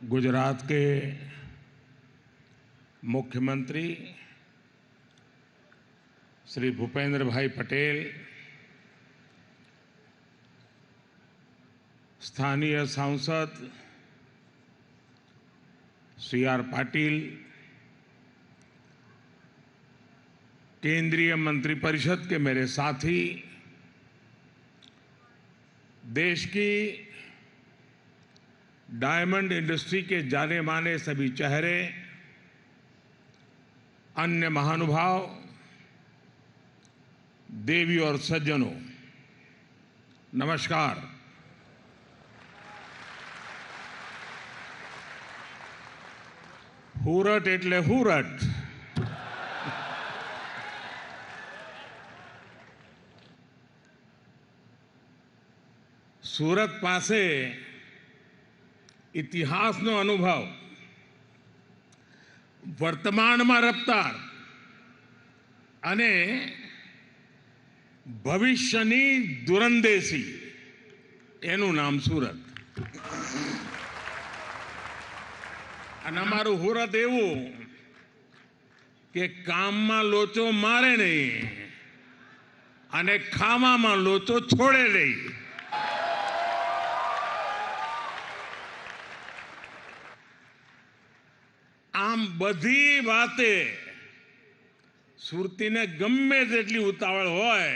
गुजरात के मुख्यमंत्री श्री भूपेंद्र भाई पटेल, स्थानीय सांसद सी आर पाटिल, केंद्रीय मंत्रिपरिषद के मेरे साथी, देश की डायमंड इंडस्ट्री के जाने माने सभी चेहरे, अन्य महानुभाव, देवी और सज्जनों, नमस्कार। हुरट एटले हुरट। सूरत पासे इतिहासનો અનુભવ, વર્તમાનમાં રફતાર અને ભવિષ્યની દૂરંદેશી, એનું નામ સુરત. અને અમારું સુરત એવું કે કામમાં લોચો મારે નહીં અને ખાવામાં લોચો છોડે નહીં. આમ બધી વાતે સુરતીને ગમે તેટલી ઉતાવળ હોય,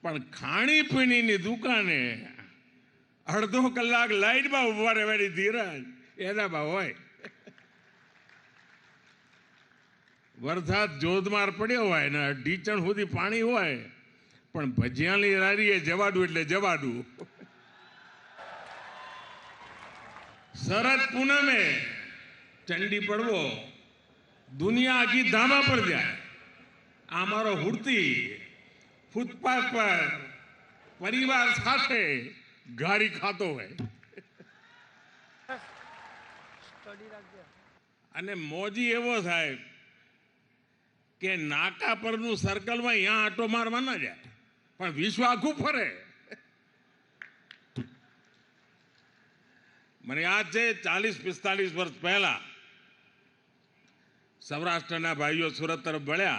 પણ ખાણીપીણીની દુકાને અડધો કલાક લાઈટમાં ઉભા રહેવાની ધીરજ એનામાં હોય. વરસાદ જોધમાર પડ્યો હોય ને ઢીચણ સુધી પાણી હોય, પણ ભજીયાની લારીએ જવાડું એટલે જવાડું. શરદ પૂનમે चंडी पड़वो दुनिया आखी धामा पर जाए. आमारो हुरती फूटपाथ पर परिवार साथे गाड़ी खातो है अने मोजी एवो साहेब के नाका परनु सर्कल में यहाँ आटो मारवा ना जाए, पण विश्व आखू फरे. મને યાદ છે 40-45 વર્ષ પહેલા સૌરાષ્ટ્રના ભાઈઓ સુરત તરફ વળ્યા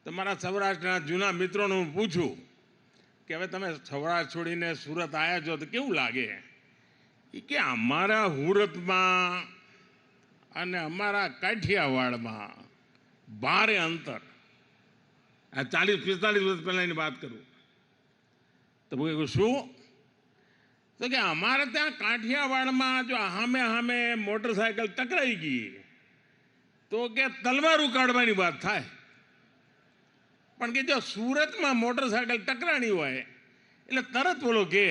તો મારા સૌરાષ્ટ્રના જૂના મિત્રોને હું પૂછું કે હવે તમે સૌરાષ્ટ્ર છોડીને સુરત આવ્યા છો તો કેવું લાગે? એ કે અમારા સુરતમાં અને અમારા કાઠિયાવાડમાં ભારે અંતર. આ 40-45 વર્ષ પહેલાંની વાત કરું તો શું? तो क्या हमारे त्या काठियावाड़ में जो हामे हामे मोटरसाइकिल टकराई गई तो क्या तलवार उकाड़वानी बात था, पण के जो सूरत में मोटरसाइकिल टकरानी हुआ है એટલે તરત બોલો કે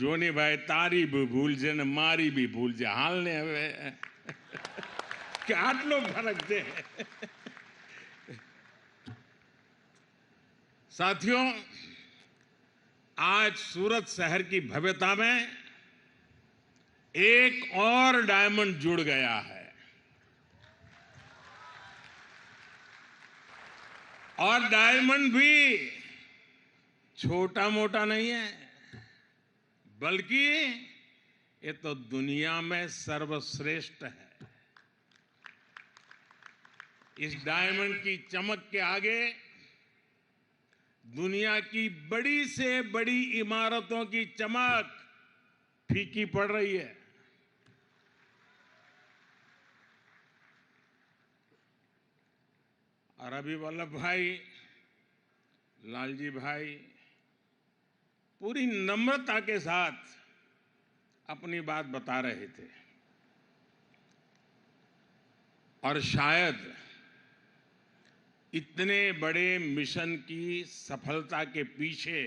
જોની ભાઈ તારી भी भूल છે ને મારી भी भूल છે. हाल ने હવે કે આટલો ફરક છે. साथियों, आज सूरत शहर की भव्यता में एक और डायमंड जुड़ गया है. और डायमंड भी छोटा मोटा नहीं है, बल्कि ये तो दुनिया में सर्वश्रेष्ठ है. इस डायमंड की चमक के आगे दुनिया की बड़ी से बड़ी इमारतों की चमक फीकी पड़ रही है. और अभी वल्लभ भाई, लालजी भाई पूरी नम्रता के साथ अपनी बात बता रहे थे. और शायद इतने बड़े मिशन की सफलता के पीछे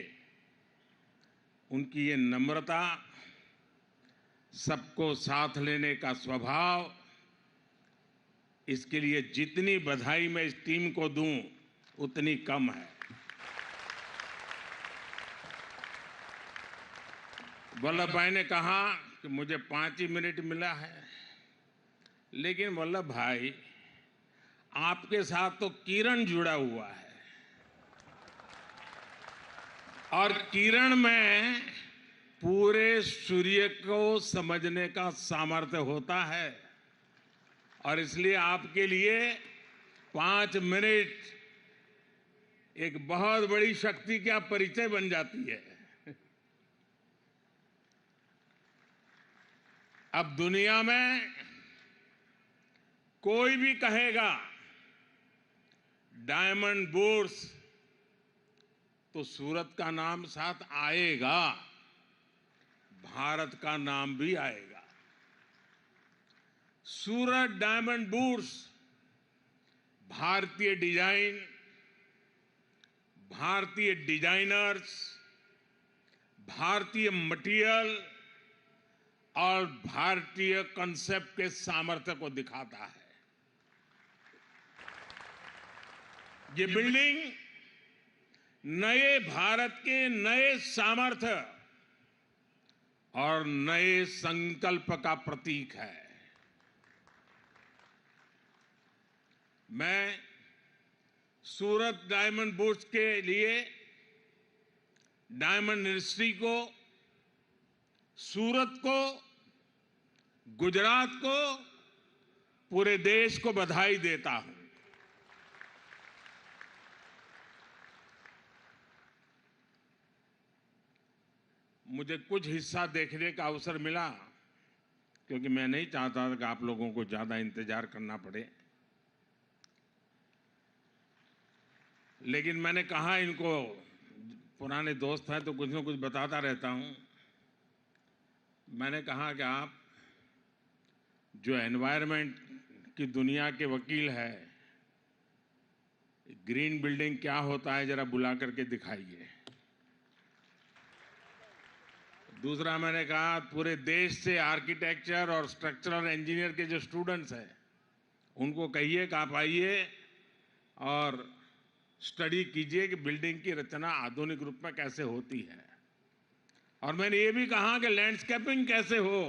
उनकी ये नम्रता, सबको साथ लेने का स्वभाव, इसके लिए जितनी बधाई मैं इस टीम को दूं उतनी कम है. वल्लभ भाई ने कहा कि मुझे 5 ही मिनट मिला है, लेकिन वल्लभ भाई आपके साथ तो किरण जुड़ा हुआ है और किरण में पूरे सूर्य को समझने का सामर्थ्य होता है। और इसलिए आपके लिए 5 मिनट एक बहुत बड़ी शक्ति का परिचय बन जाती है। अब दुनिया में कोई भी कहेगा डायमंड बुर्स, तो सूरत का नाम साथ आएगा, भारत का नाम भी आएगा। सूरत डायमंड बुर्स भारतीय डिजाइन, भारतीय डिजाइनर्स, भारतीय मटेरियल और भारतीय कंसेप्ट के सामर्थ्य को दिखाता है। ये बिल्डिंग नए भारत के नए सामर्थ्य और नए संकल्प का प्रतीक है। मैं सूरत डायमंड बुर्स के लिए डायमंड इंडस्ट्री को, सूरत को, गुजरात को, पूरे देश को बधाई देता हूं। मुझे कुछ हिस्सा देखने का अवसर मिला, क्योंकि मैं नहीं चाहता था कि आप लोगों को ज्यादा इंतजार करना पड़े। लेकिन मैंने कहा इनको, पुराने दोस्त हैं तो कुछ न कुछ बताता रहता हूं। मैंने कहा कि आप जो एनवायरनमेंट की दुनिया के वकील है, ग्रीन बिल्डिंग क्या होता है जरा बुला करके दिखाइए। दूसरा मैंने कहा पूरे देश से आर्किटेक्चर और स्ट्रक्चरल इंजीनियर के जो स्टूडेंट्स हैं उनको कहिए कि आप आइए और स्टडी कीजिए कि बिल्डिंग की रचना आधुनिक रूप में कैसे होती है। और मैंने ये भी कहा कि लैंडस्केपिंग कैसे हो,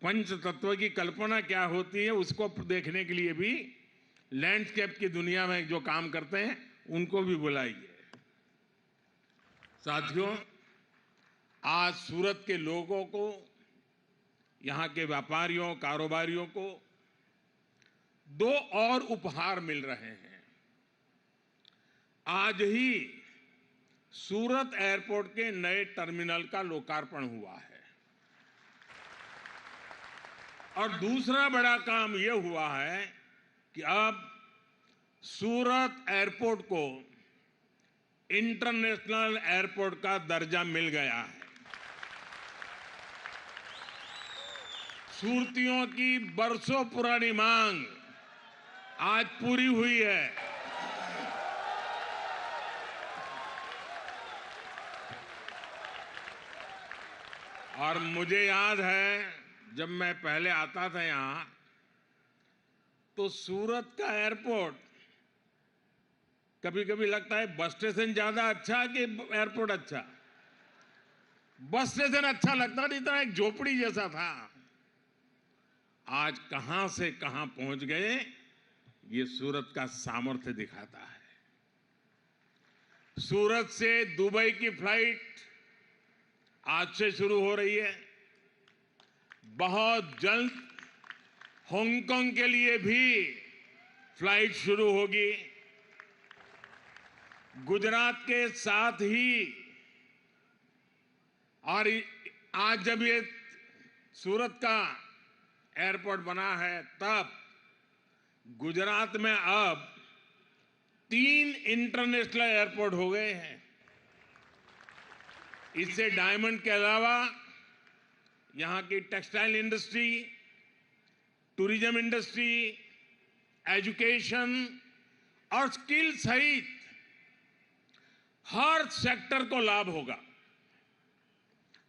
पंच तत्व की कल्पना क्या होती है, उसको देखने के लिए भी लैंडस्केप की दुनिया में जो काम करते हैं उनको भी बुलाइए। साथियों, आज सूरत के लोगों को, यहां के व्यापारियों, कारोबारियों को 2 और उपहार मिल रहे हैं। आज ही सूरत एयरपोर्ट के नए टर्मिनल का लोकार्पण हुआ है और दूसरा बड़ा काम यह हुआ है कि अब सूरत एयरपोर्ट को इंटरनेशनल एयरपोर्ट का दर्जा मिल गया है। सुरतियों की बरसों पुरानी मांग आज पूरी हुई है। और मुझे याद है जब मैं पहले आता था यहां, तो सूरत का एयरपोर्ट कभी कभी लगता है बस स्टेशन ज्यादा अच्छा कि एयरपोर्ट अच्छा। बस स्टेशन अच्छा लगता नहीं था, एक झोपड़ी जैसा था। आज कहां से कहां पहुंच गए, ये सूरत का सामर्थ्य दिखाता है। सूरत से दुबई की फ्लाइट आज से शुरू हो रही है। बहुत जल्द हांगकांग के लिए भी फ्लाइट शुरू होगी। गुजरात के साथ ही, और आज जब ये सूरत का एयरपोर्ट बना है, तब गुजरात में अब 3 इंटरनेशनल एयरपोर्ट हो गए हैं। इससे डायमंड के अलावा यहां की textile industry, tourism industry, education और स्किल सहित हर सेक्टर को लाभ होगा।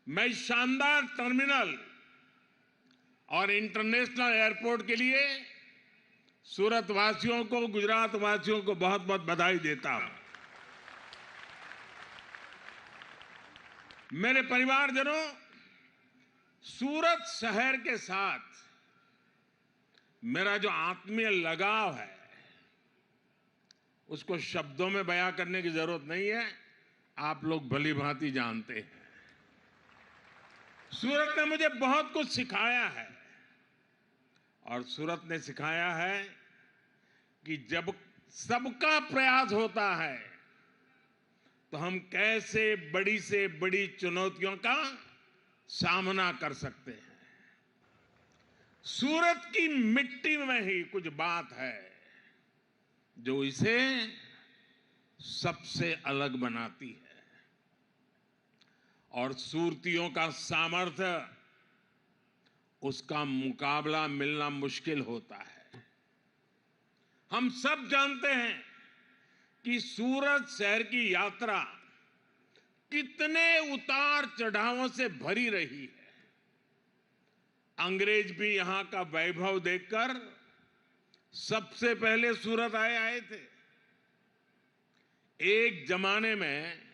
मैं इस शानदार टर्मिनल और इंटरनेशनल एयरपोर्ट के लिए सूरत वासियों को, गुजरात वासियों को बहुत बहुत बधाई देता हूं। मेरे परिवारजनों, सूरत शहर के साथ मेरा जो आत्मीय लगाव है उसको शब्दों में बयां करने की जरूरत नहीं है, आप लोग भली भांति जानते हैं। सूरत ने मुझे बहुत कुछ सिखाया है और सूरत ने सिखाया है कि जब सबका प्रयास होता है तो हम कैसे बड़ी से बड़ी चुनौतियों का सामना कर सकते हैं। सूरत की मिट्टी में ही कुछ बात है जो इसे सबसे अलग बनाती है और सूरतियों का सामर्थ्य, उसका मुकाबला मिलना मुश्किल होता है। हम सब जानते हैं कि सूरत शहर की यात्रा कितने उतार चढ़ावों से भरी रही है। अंग्रेज भी यहां का वैभव देखकर सबसे पहले सूरत आए थे। एक जमाने में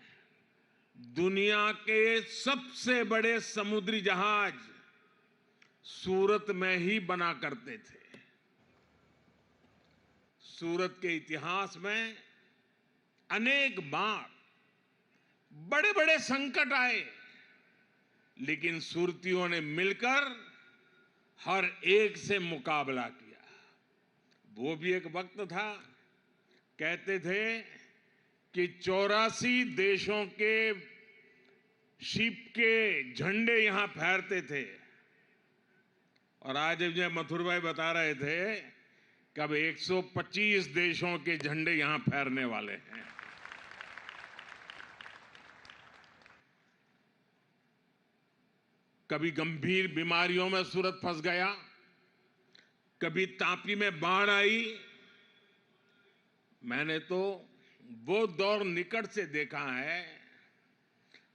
दुनिया के सबसे बड़े समुद्री जहाज सूरत में ही बना करते थे। सूरत के इतिहास में अनेक बार बड़े बड़े संकट आए, लेकिन सूरतियों ने मिलकर हर एक से मुकाबला किया। वो भी एक वक्त था, कहते थे कि 84 देशों के शिप के झंडे यहां फहरते थे और आज मुझे मथुर भाई बता रहे थे कि अब 125 देशों के झंडे यहां फहरने वाले हैं। कभी गंभीर बीमारियों में सूरत फंस गया, कभी तापी में बाढ़ आई। मैंने तो वो दौर निकट से देखा है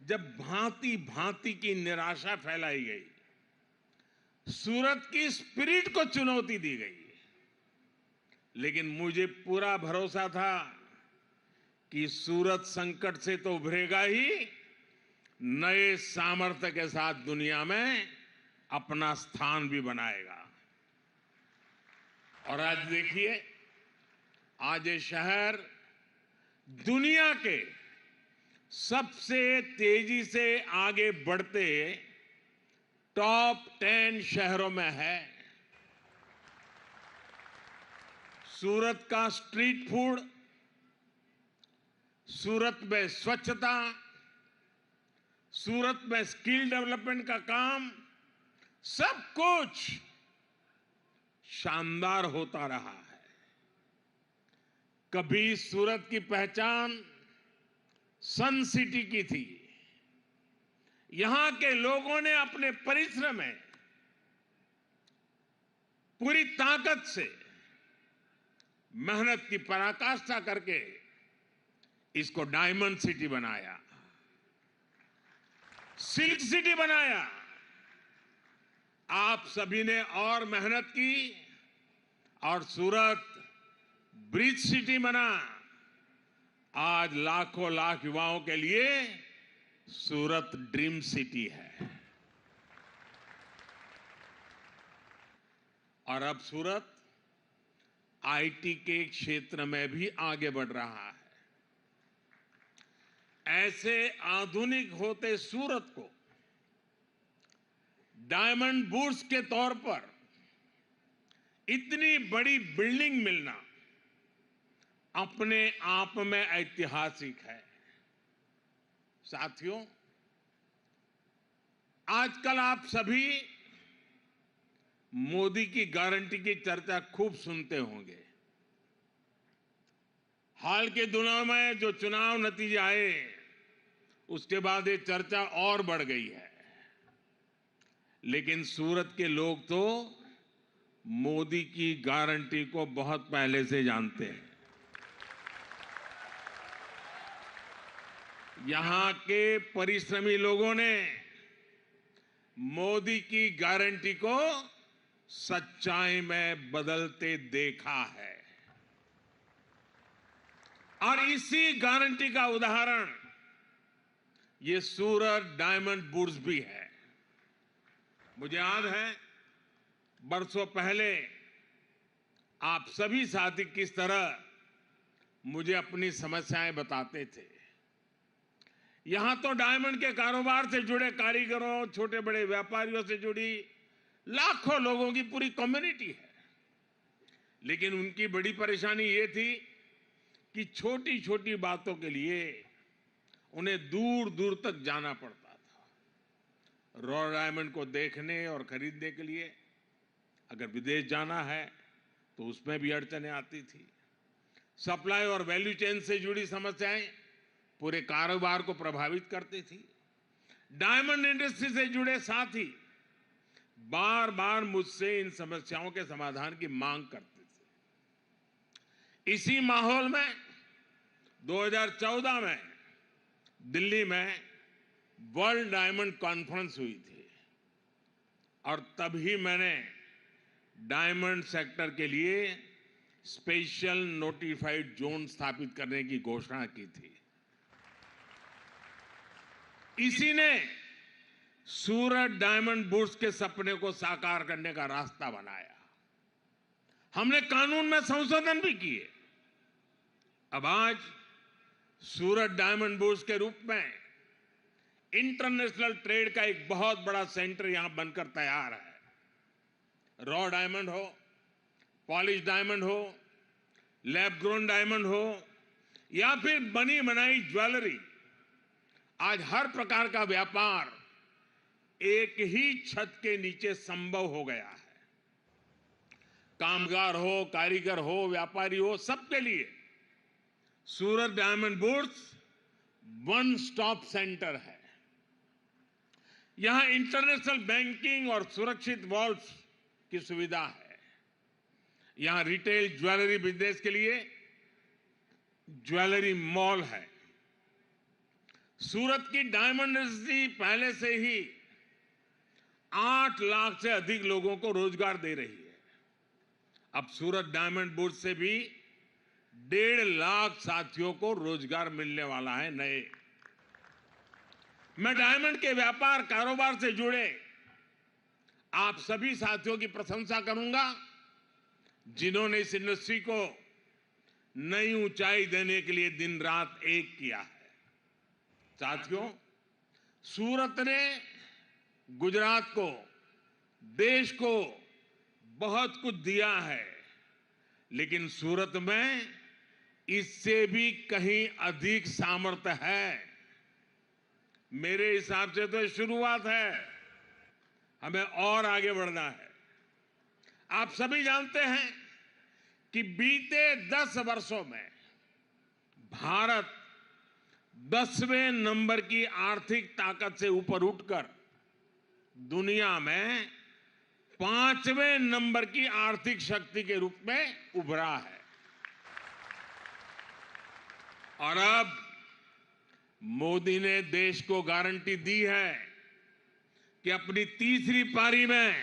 जब भांति भांति की निराशा फैलाई गई, सूरत की स्पिरिट को चुनौती दी गई। लेकिन मुझे पूरा भरोसा था कि सूरत संकट से तो उभरेगा ही, नए सामर्थ्य के साथ दुनिया में अपना स्थान भी बनाएगा। और आज देखिए, आज ये शहर दुनिया के सबसे तेजी से आगे बढ़ते टॉप 10 शहरों में है। सूरत का स्ट्रीट फूड, सूरत में स्वच्छता, सूरत में स्किल डेवलपमेंट का काम, सब कुछ शानदार होता रहा है। कभी सूरत की पहचान सन सिटी की थी। यहां के लोगों ने अपने परिश्रम में पूरी ताकत से मेहनत की पराकाष्ठा करके इसको डायमंड सिटी बनाया, सिल्क सिटी बनाया। आप सभी ने और मेहनत की और सूरत ब्रिज सिटी बना। आज लाखों लाख युवाओं के लिए सूरत ड्रीम सिटी है। और अब सूरत आईटी के क्षेत्र में भी आगे बढ़ रहा है। ऐसे आधुनिक होते सूरत को डायमंड बुर्स के तौर पर इतनी बड़ी बिल्डिंग मिलना अपने आप में ऐतिहासिक है। साथियों, आजकल आप सभी मोदी की गारंटी की चर्चा खूब सुनते होंगे। हाल के दिनों में जो चुनाव नतीजे आए, उसके बाद ये चर्चा और बढ़ गई है। लेकिन सूरत के लोग तो मोदी की गारंटी को बहुत पहले से जानते हैं। यहां के परिश्रमी लोगों ने मोदी की गारंटी को सच्चाई में बदलते देखा है और इसी गारंटी का उदाहरण ये सूरत डायमंड बुर्स भी है। मुझे याद है बरसों पहले आप सभी साथी किस तरह मुझे अपनी समस्याएं बताते थे। यहां तो डायमंड के कारोबार से जुड़े कारीगरों, छोटे बड़े व्यापारियों से जुड़ी लाखों लोगों की पूरी कम्युनिटी है। लेकिन उनकी बड़ी परेशानी ये थी कि छोटी छोटी बातों के लिए उन्हें दूर दूर तक जाना पड़ता था। रॉ डायमंड को देखने और खरीदने के लिए अगर विदेश जाना है तो उसमें भी अड़चनें आती थी। सप्लाई और वैल्यू चेन से जुड़ी समस्याएं पूरे कारोबार को प्रभावित करती थी। डायमंड इंडस्ट्री से जुड़े साथी बार बार मुझसे इन समस्याओं के समाधान की मांग करते थे। इसी माहौल में 2014 में दिल्ली में वर्ल्ड डायमंड कॉन्फ्रेंस हुई थी और तभी मैंने डायमंड सेक्टर के लिए स्पेशल नोटिफाइड जोन स्थापित करने की घोषणा की थी। इसी ने सूरत डायमंड बुर्स के सपने को साकार करने का रास्ता बनाया। हमने कानून में संशोधन भी किए। अब आज सूरत डायमंड बुर्स के रूप में इंटरनेशनल ट्रेड का एक बहुत बड़ा सेंटर यहां बनकर तैयार है। रॉ डायमंड हो, पॉलिश डायमंड हो, लैब ग्रोन डायमंड हो या फिर बनी बनाई ज्वेलरी, आज हर प्रकार का व्यापार एक ही छत के नीचे संभव हो गया है। कामगार हो, कारीगर हो, व्यापारी हो, सबके लिए Surat diamond bourse one stop centre है। यहां इंटरनेशनल बैंकिंग और सुरक्षित वॉल्ट्स की सुविधा है। यहां रिटेल ज्वेलरी बिजनेस के लिए ज्वेलरी मॉल है। सूरत की डायमंड इंडस्ट्री पहले से ही 8 लाख से अधिक लोगों को रोजगार दे रही है। अब सूरत डायमंड बुर्स से भी 1.5 लाख साथियों को रोजगार मिलने वाला है नए। मैं डायमंड के व्यापार कारोबार से जुड़े आप सभी साथियों की प्रशंसा करूंगा जिन्होंने इस इंडस्ट्री को नई ऊंचाई देने के लिए दिन रात एक किया है। साथियों, सूरत ने गुजरात को, देश को बहुत कुछ दिया है, लेकिन सूरत में इससे भी कहीं अधिक सामर्थ्य है। मेरे हिसाब से तो शुरुआत है, हमें और आगे बढ़ना है। आप सभी जानते हैं कि बीते 10 वर्षों में भारत 10वें नंबर की आर्थिक ताकत से ऊपर उठकर दुनिया में 5वें नंबर की आर्थिक शक्ति के रूप में उभरा है। और अब मोदी ने देश को गारंटी दी है कि अपनी तीसरी पारी में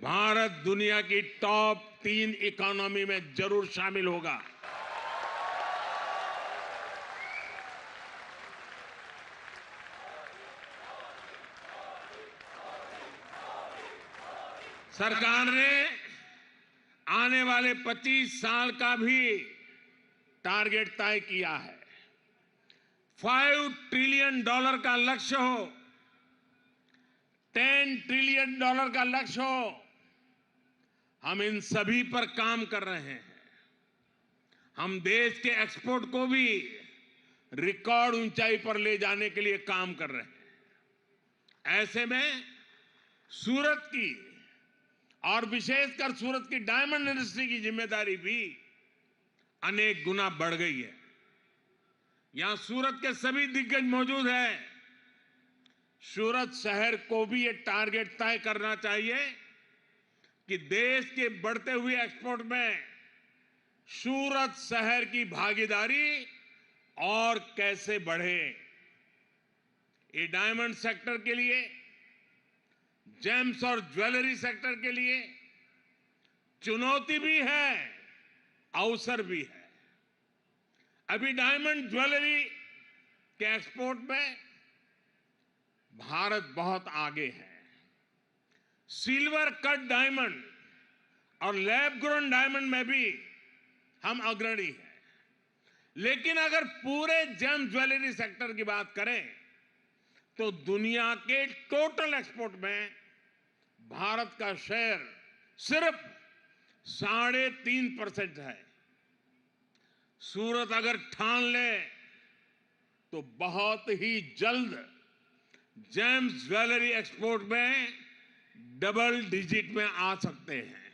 भारत दुनिया की टॉप 3 इकोनॉमी में जरूर शामिल होगा। सरकार ने आने वाले 25 साल का भी टारगेट तय किया है। $5 ट्रिलियन का लक्ष्य हो, $10 ट्रिलियन का लक्ष्य हो, हम इन सभी पर काम कर रहे हैं। हम देश के एक्सपोर्ट को भी रिकॉर्ड ऊंचाई पर ले जाने के लिए काम कर रहे हैं। ऐसे में सूरत की और विशेषकर सूरत की डायमंड इंडस्ट्री की जिम्मेदारी भी अनेक गुना बढ़ गई है। यहां सूरत के सभी दिग्गज मौजूद हैं। सूरत शहर को भी ये टारगेट तय करना चाहिए कि देश के बढ़ते हुए एक्सपोर्ट में सूरत शहर की भागीदारी और कैसे बढ़े। ये डायमंड सेक्टर के लिए, जेम्स और ज्वेलरी सेक्टर के लिए चुनौती भी है, अवसर भी है। अभी डायमंड ज्वेलरी के एक्सपोर्ट में भारत बहुत आगे है। सिल्वर कट डायमंड और लैब ग्रोन डायमंड में भी हम अग्रणी हैं। लेकिन अगर पूरे जेम ज्वेलरी सेक्टर की बात करें तो दुनिया के टोटल एक्सपोर्ट में भारत का शेयर सिर्फ 3.5% है। सूरत अगर ठान ले तो बहुत ही जल्द जेम्स ज्वेलरी एक्सपोर्ट में डबल डिजिट में आ सकते हैं।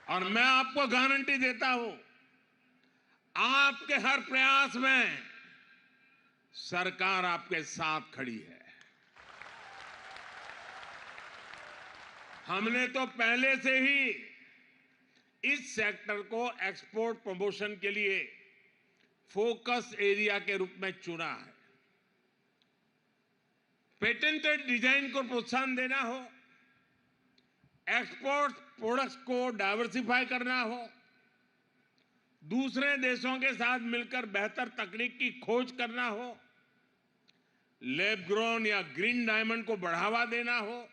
और मैं आपको गारंटी देता हूं, आपके हर प्रयास में सरकार आपके साथ खड़ी है। हमने तो पहले से ही इस सेक्टर को एक्सपोर्ट प्रमोशन के लिए फोकस एरिया के रूप में चुना है। पेटेंटेड डिजाइन को प्रोत्साहन देना हो, एक्सपोर्ट प्रोडक्ट्स को डाइवर्सिफाई करना हो, दूसरे देशों के साथ मिलकर बेहतर तकनीक की खोज करना हो, लैब ग्रोन या ग्रीन डायमंड को बढ़ावा देना हो,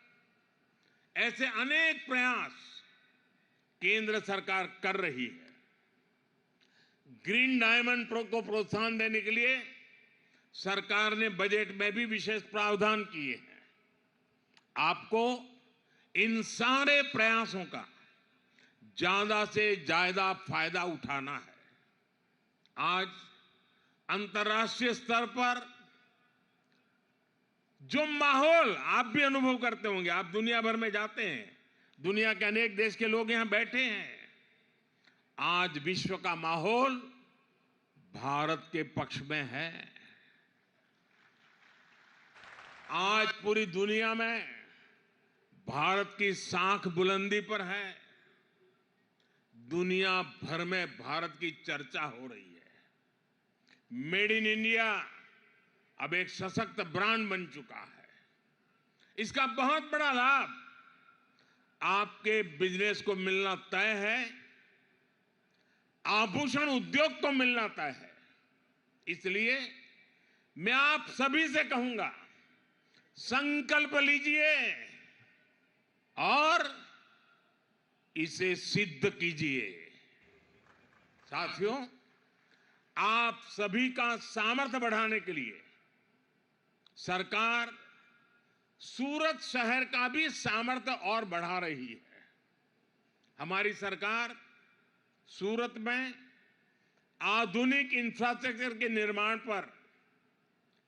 ऐसे अनेक प्रयास केंद्र सरकार कर रही है। ग्रीन डायमंड को प्रोत्साहन देने के लिए सरकार ने बजट में भी विशेष प्रावधान किए हैं। आपको इन सारे प्रयासों का ज्यादा से ज्यादा फायदा उठाना है। आज अंतर्राष्ट्रीय स्तर पर जो माहौल आप भी अनुभव करते होंगे, आप दुनिया भर में जाते हैं, दुनिया के अनेक देश के लोग यहां बैठे हैं। आज विश्व का माहौल भारत के पक्ष में है। आज पूरी दुनिया में भारत की साख बुलंदी पर है। दुनिया भर में भारत की चर्चा हो रही है। मेड इन इंडिया अब एक सशक्त ब्रांड बन चुका है। इसका बहुत बड़ा लाभ आपके बिजनेस को मिलना तय है, आभूषण उद्योग को मिलना तय है। इसलिए मैं आप सभी से कहूंगा, संकल्प लीजिए और इसे सिद्ध कीजिए। साथियों, आप सभी का सामर्थ्य बढ़ाने के लिए सरकार सूरत शहर का भी सामर्थ्य और बढ़ा रही है। हमारी सरकार सूरत में आधुनिक इंफ्रास्ट्रक्चर के निर्माण पर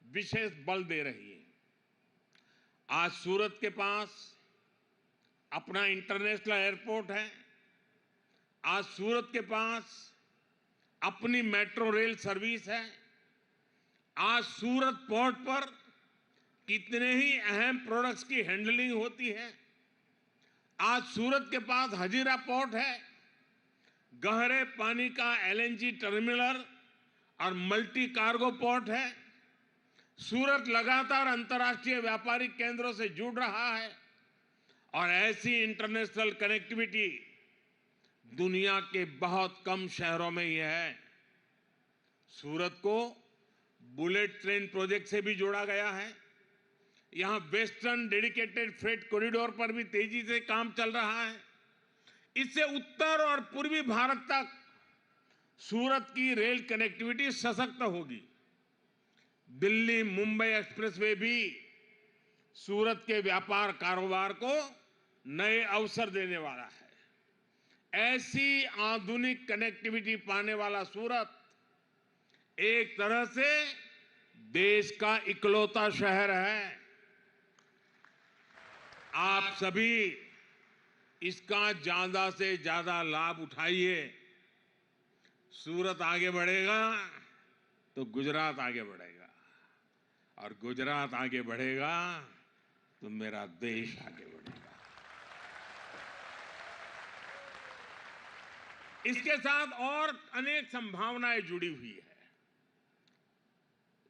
विशेष बल दे रही है। आज सूरत के पास अपना इंटरनेशनल एयरपोर्ट है। आज सूरत के पास अपनी मेट्रो रेल सर्विस है। आज सूरत पोर्ट पर कितने ही अहम प्रोडक्ट्स की हैंडलिंग होती है। आज सूरत के पास हजीरा पोर्ट है, गहरे पानी का एलएनजी टर्मिनल और मल्टी कार्गो पोर्ट है। सूरत लगातार अंतर्राष्ट्रीय व्यापारिक केंद्रों से जुड़ रहा है और ऐसी इंटरनेशनल कनेक्टिविटी दुनिया के बहुत कम शहरों में ही है। सूरत को बुलेट ट्रेन प्रोजेक्ट से भी जोड़ा गया है। यहां वेस्टर्न डेडिकेटेड फ्रेट कॉरिडोर पर भी तेजी से काम चल रहा है। इससे उत्तर और पूर्वी भारत तक सूरत की रेल कनेक्टिविटी सशक्त होगी। दिल्ली मुंबई एक्सप्रेसवे भी सूरत के व्यापार कारोबार को नए अवसर देने वाला है। ऐसी आधुनिक कनेक्टिविटी पाने वाला सूरत एक तरह से देश का इकलौता शहर है। आप सभी इसका ज्यादा से ज्यादा लाभ उठाइए। सूरत आगे बढ़ेगा तो गुजरात आगे बढ़ेगा, और गुजरात आगे बढ़ेगा तो मेरा देश आगे बढ़ेगा। इसके साथ और अनेक संभावनाएं जुड़ी हुई है।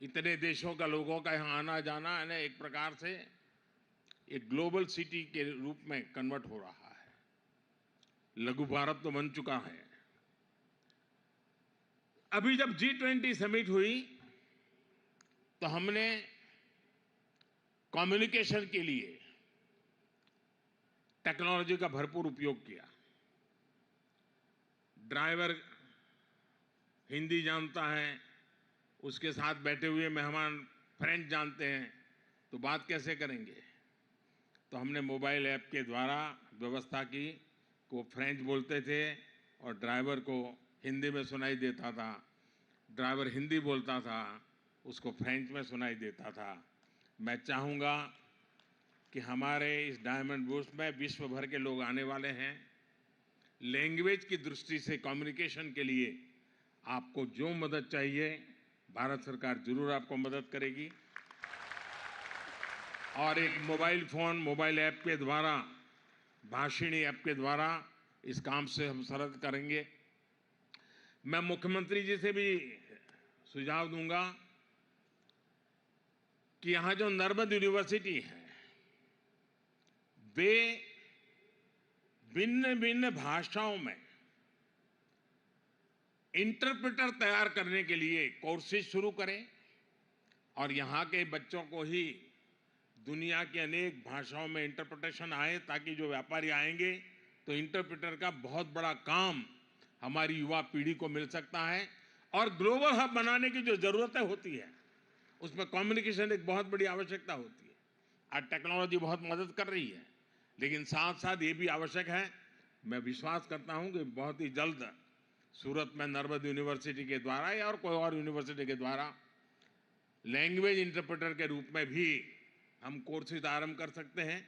इतने देशों का लोगों का यहां आना जाना है, एक प्रकार से एक ग्लोबल सिटी के रूप में कन्वर्ट हो रहा है। लघु भारत तो बन चुका है। अभी जब G20 समिट हुई तो हमने कम्युनिकेशन के लिए टेक्नोलॉजी का भरपूर उपयोग किया। ड्राइवर हिंदी जानता है, उसके साथ बैठे हुए मेहमान फ्रेंच जानते हैं, तो बात कैसे करेंगे? तो हमने मोबाइल ऐप के द्वारा व्यवस्था की कि वो फ्रेंच बोलते थे और ड्राइवर को हिंदी में सुनाई देता था, ड्राइवर हिंदी बोलता था, उसको फ्रेंच में सुनाई देता था। मैं चाहूँगा कि हमारे इस डायमंड बुर्स में विश्व भर के लोग आने वाले हैं। लैंग्वेज की दृष्टि से कम्युनिकेशन के लिए आपको जो मदद चाहिए, भारत सरकार जरूर आपको मदद करेगी। और एक मोबाइल फ़ोन, मोबाइल ऐप के द्वारा, भाषिणी ऐप के द्वारा इस काम से हम सरल करेंगे। मैं मुख्यमंत्री जी से भी सुझाव दूंगा कि यहाँ जो नर्मद यूनिवर्सिटी है, वे भिन्न भिन्न भाषाओं में इंटरप्रेटर तैयार करने के लिए कोर्सेज शुरू करें और यहाँ के बच्चों को ही दुनिया की अनेक भाषाओं में इंटरप्रिटेशन आए, ताकि जो व्यापारी आएंगे तो इंटरप्रेटर का बहुत बड़ा काम हमारी युवा पीढ़ी को मिल सकता है। और ग्लोबल हब बनाने की जो ज़रूरतें होती है, उसमें कम्युनिकेशन एक बहुत बड़ी आवश्यकता होती है। आज टेक्नोलॉजी बहुत मदद कर रही है, लेकिन साथ साथ ये भी आवश्यक है। मैं विश्वास करता हूँ कि बहुत ही जल्द सूरत में नर्मद यूनिवर्सिटी के द्वारा या और कोई और यूनिवर्सिटी के द्वारा लैंग्वेज इंटरप्रेटर के रूप में भी हम कोर्सेज आरंभ कर सकते हैं।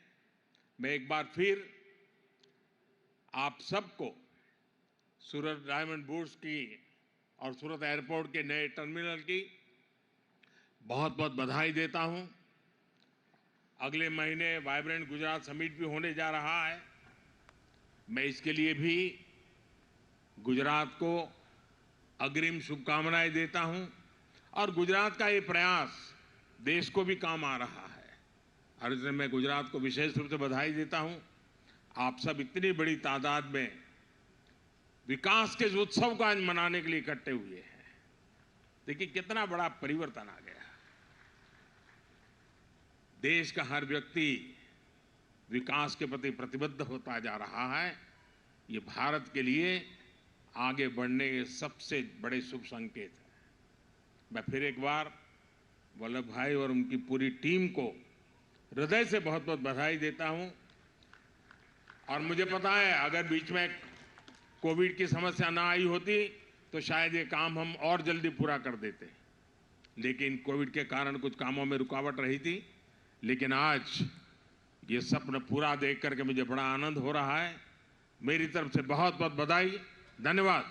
मैं एक बार फिर आप सबको सूरत डायमंड बुर्स की और सूरत एयरपोर्ट के नए टर्मिनल की बहुत बहुत बधाई देता हूं। अगले महीने वाइब्रेंट गुजरात समिट भी होने जा रहा है। मैं इसके लिए भी गुजरात को अग्रिम शुभकामनाएं देता हूं और गुजरात का ये प्रयास देश को भी काम आ रहा है और इसलिए मैं गुजरात को विशेष रूप से बधाई देता हूं। आप सब इतनी बड़ी तादाद में विकास के इस उत्सव को आज मनाने के लिए इकट्ठे हुए हैं। देखिए कितना बड़ा परिवर्तन आ गया। देश का हर व्यक्ति विकास के प्रति प्रतिबद्ध होता जा रहा है। ये भारत के लिए आगे बढ़ने के सबसे बड़े शुभ संकेत हैं। मैं फिर एक बार वल्लभ भाई और उनकी पूरी टीम को हृदय से बहुत बहुत बधाई देता हूं। और मुझे पता है अगर बीच में कोविड की समस्या ना आई होती तो शायद ये काम हम और जल्दी पूरा कर देते, लेकिन कोविड के कारण कुछ कामों में रुकावट रही थी। लेकिन आज ये सपना पूरा देख करके मुझे बड़ा आनंद हो रहा है। मेरी तरफ से बहुत बहुत बधाई, धन्यवाद।